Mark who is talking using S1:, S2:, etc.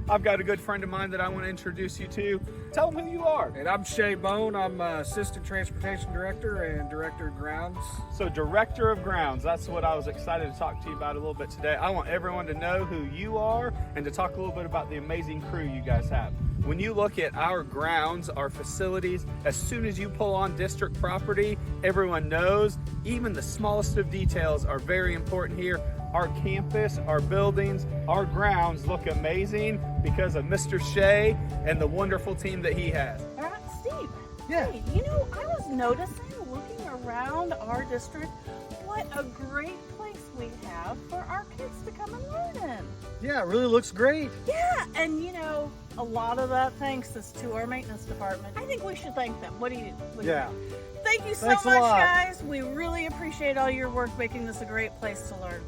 S1: I've got a good friend of mine that I want to introduce you to. Tell them who you are.
S2: And I'm Shay Bone. I'm Assistant Transportation Director and Director of Grounds.
S1: So Director of Grounds, that's what I was excited to talk to you about a little bit today. I want everyone to know who you are and to talk a little bit about the amazing crew you guys have. When you look at our grounds, our facilities, as soon as you pull on district property, everyone knows even the smallest of details are very important here. Our campus, our buildings, our grounds look amazing because of Mr. Shea and the wonderful team that he has.
S3: Steve,
S1: Yeah.
S3: hey, you know, I was noticing, looking around our district, what a great place we have for our kids to come and learn in.
S2: Yeah, it really looks great.
S3: Yeah, and you know, a lot of that thanks is to our maintenance department. I think we should thank them. What do you think? Thank you so
S2: Thanks a
S3: much,
S2: lot.
S3: guys. We really appreciate all your work making this a great place to learn.